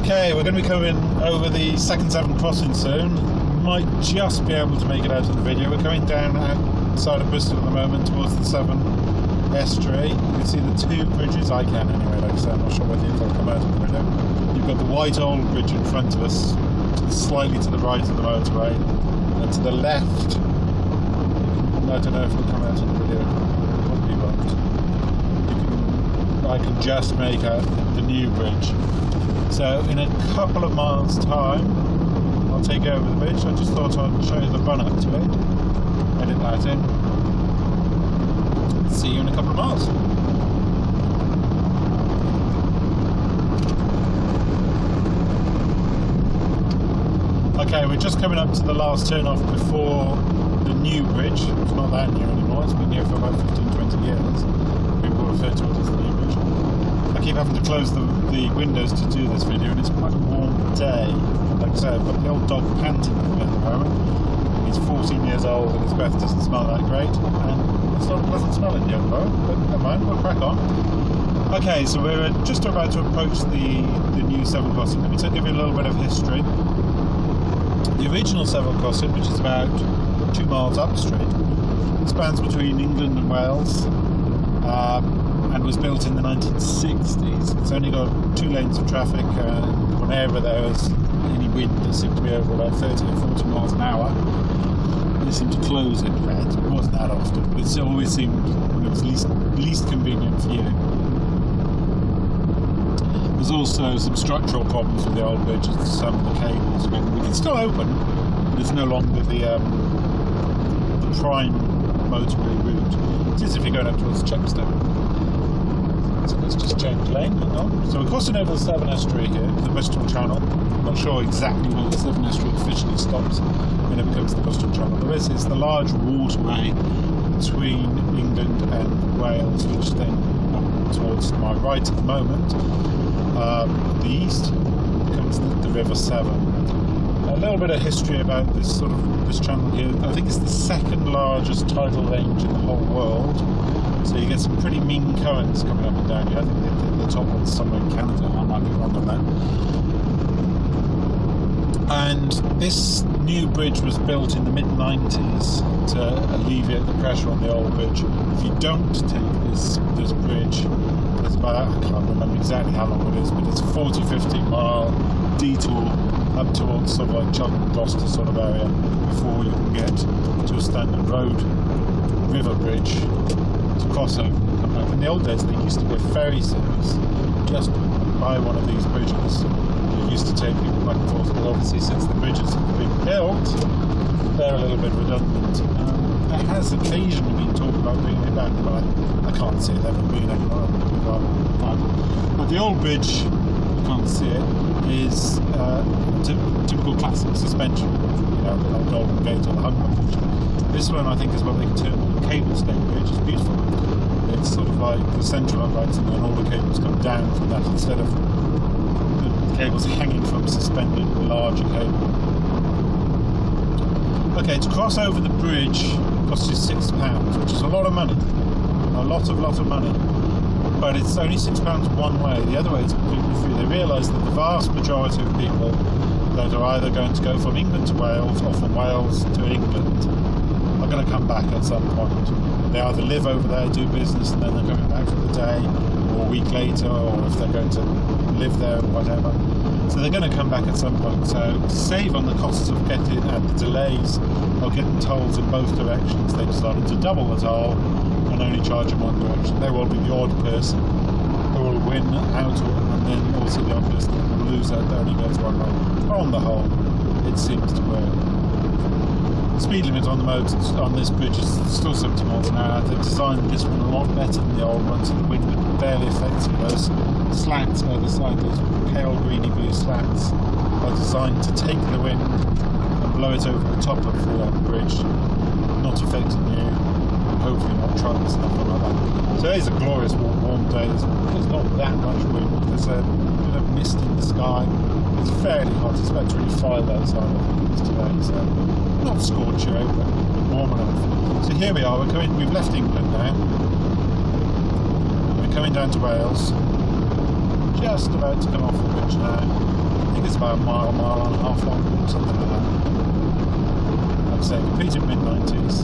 Okay, we're going to be coming over the Second Severn Crossing soon. Might just be able to make it out of the video. We're coming down outside of Bristol at the moment towards the Severn estuary. You can see the two bridges. I can anyway, like I said. I'm not sure whether they'll come out of the video. You've got the White Old Bridge in front of us, slightly to the right of the motorway, and to the left, I don't know if it'll come out of the video, probably won't. I can just make out the new bridge. So in a couple of miles' time, I'll take over the bridge. I just thought I'd show you the run up to it, edit that in. See you in a couple of miles. Okay, we're just coming up to the last turn off before the new bridge. It's not that new anymore, it's been here for about 15-20 years. People refer to it as the new bridge. I keep having to close the windows to do this video, and it's quite a warm day. Like I said, I've got the old dog panting at the moment. He's 14 years old and his breath doesn't smell that great, and it's not a pleasant smell in the other, but never mind, we'll crack on. Okay, so we're just about to approach the new Severn Crossing. Let me give you a little bit of history. The original Severn Crossing, which is about 2 miles upstream, spans between England and Wales, and was built in the 1960s. It's only got 2 lanes of traffic. Whenever there was any wind, it seemed to be over about 30 or 40 miles an hour. They seemed to close it. It wasn't that often, but it always seemed when it was least convenient for you. There's also some structural problems with the old bridge. Some of the cables, it's still open, but it's no longer the prime motorway route. It is if you're going up towards Chepstow. So let's just change lane. So we're crossing over the Severn estuary here, the Bristol Channel. I'm not sure exactly where the Severn estuary officially stops when it becomes the Bristol Channel. But this is the large waterway between England and Wales, which then towards my right at the moment. The east comes the River Severn. A little bit of history about this channel here. I think it's the second largest tidal range in the whole world. So you get some pretty mean currents coming up and down here. I think the top one's somewhere in Canada. I might be wrong on that. And this new bridge was built in the mid-90s to alleviate the pressure on the old bridge. If you don't take this bridge, it's about, I can't remember exactly how long it is, but it's a 40-50 mile detour up towards sort of like Cheltenham, Gloucester sort of area before you can get to a standard road river bridge to cross over and come back. In the old days, there used to be a ferry service just by one of these bridges. It used to take people back and forth, but obviously since the bridges have been built, they're a little bit redundant. There has occasionally been talk about bringing it back, but I can't see it ever being anywhere. But the old bridge, you can't see it, is typical classic suspension, the Golden Gate or the Hung Bridge. This one I think is what they term the cable stay bridge. It's beautiful. It's sort of like the central uprights, and then all the cables come down from that instead of the cables hanging from suspended larger cable. Okay, to cross over the bridge costs you £6, which is a lot of money. A lot of money. But it's only £6 one way. The other way is completely free. They realise that the vast majority of people that are either going to go from England to Wales or from Wales to England are going to come back at some point. They either live over there, do business, and then they're coming back for the day, or a week later, or if they're going to live there or whatever. So they're going to come back at some point. So to save on the costs of getting and the delays of getting tolls in both directions, they decided to double the toll and only charge in one direction. There will be the odd person who will win out, and then also the odd person who will lose out that only goes one way. But on the whole, it seems to work. The speed limit on the on this bridge is still 70 miles an hour. They've designed this one a lot better than the old one, so the wind barely affects it. Those slats by the side, those pale greeny blue slats, are designed to take the wind and blow it over the top of the bridge, not affecting you, hopefully not trucks, nothing like that. So it is a glorious warm day. There's not that much wind. There's a bit of mist in the sky. It's fairly hot. It's about 25 outside, I think it is today. So not scorching out, but warm enough. So here we are. We've left England now. We're coming down to Wales. just about to come off the bridge now. I think it's about a mile and a half long, something like that. Like I say, completed mid-90s.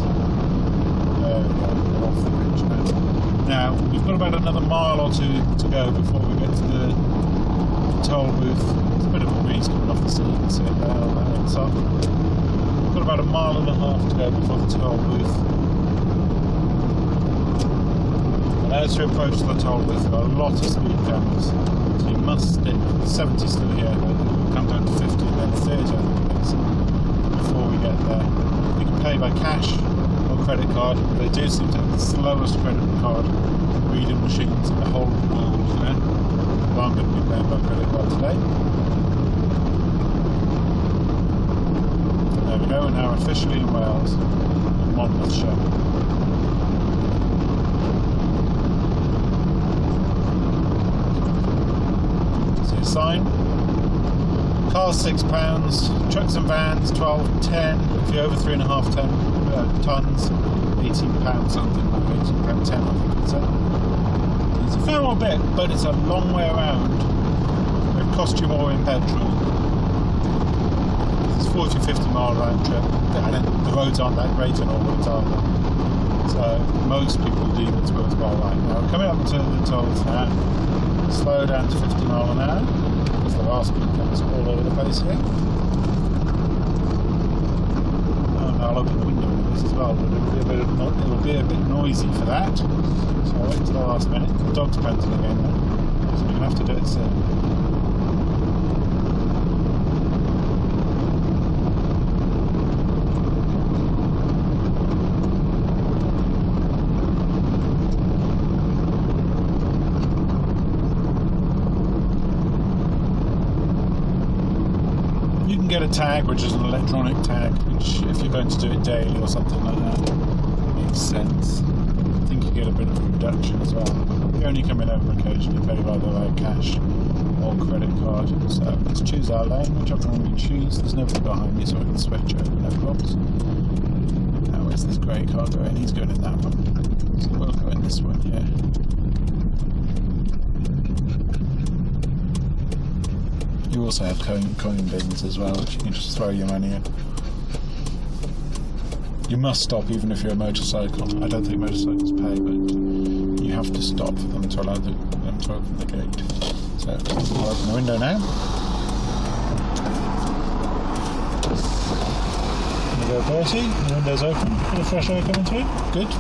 There we go, we're off the bridge now. Now, we've got about another mile or two to go before we get to the toll booth. It's a bit of a breeze coming off the sea, you can see it there on that inside. We've got about a mile and a half to go before the toll booth. And as we approach the toll booth, there are a lot of speed cameras, so you must stick. 70 still here, but we'll come down to 50 and then 30, I think it is, before we get there. You can pay by cash or credit card. They do seem to have the slowest credit card reading machines in the whole world, you know. Well, I'm going to be paying by credit card today. There we go, we're now officially in Wales, in Monmouthshire. See a sign. Cars £6, trucks and vans 12.10. If you're over 3.5 tons, £18 something, like £18.10 I think it's at. It's a fair old bit, but it's a long way around. It cost you more in petrol. It's 40-50 mile round trip. The roads aren't that great and all the time. So most people deem it's worthwhile right now. We're coming up to the tolls now. Slow down to 50 mile an hour because there are speed cameras all over the place here. I'll open the window with this as well, but it'll be a bit noisy for that. So I'll wait till the last minute. The dog's panting again now, so you're going to have to do it soon. You can get a tag, which is an electronic tag, which if you're going to do it daily or something like that, makes sense. I think you get a bit of a reduction as well. You only come in over occasionally, pay either by cash or credit card. So let's choose our lane, whichever one we choose. There's nobody behind me, so I can switch over, no problems. Now where's this grey car going? He's going in that one. So we'll go in this one here. You also have coin bins as well, which you can just throw your money in. You must stop even if you're a motorcycle. I don't think motorcycles pay, but you have to stop for them to allow them to open the gate. So we'll open the window now. There we go, Bertie. The window's open. Bit of fresh air coming through. Good.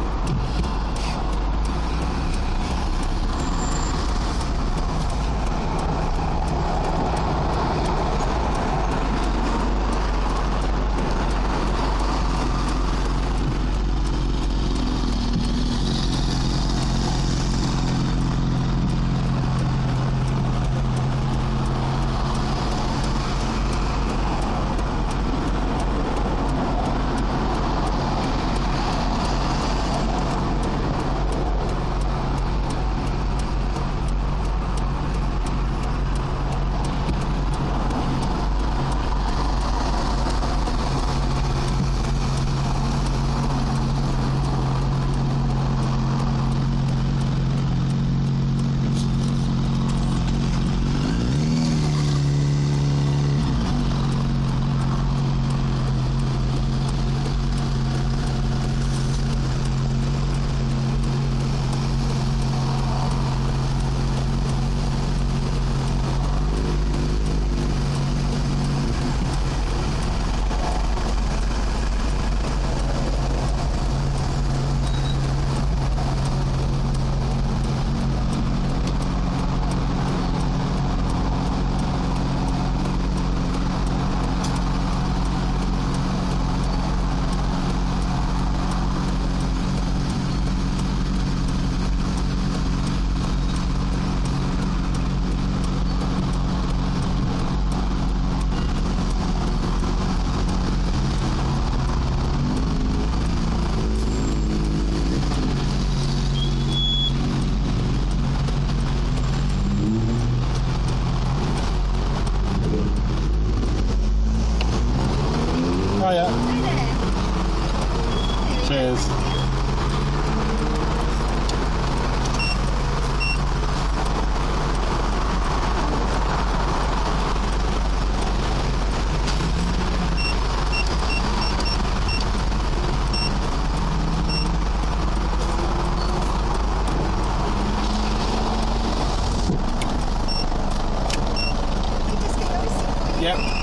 Yeah.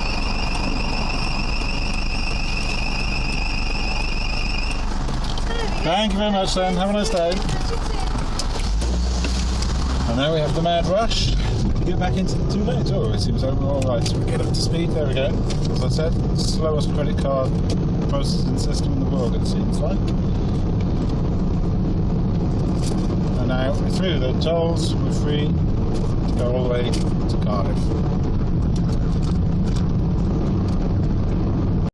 Thank you very much, then. Have a nice day. And now we have the mad rush to get back into the 2 lanes. Oh, it seems like we're all right. So we get up to speed. There we go. As I said, the slowest credit card processing system in the world, it seems like. And now we're through the tolls. We're free to go all the way to Cardiff.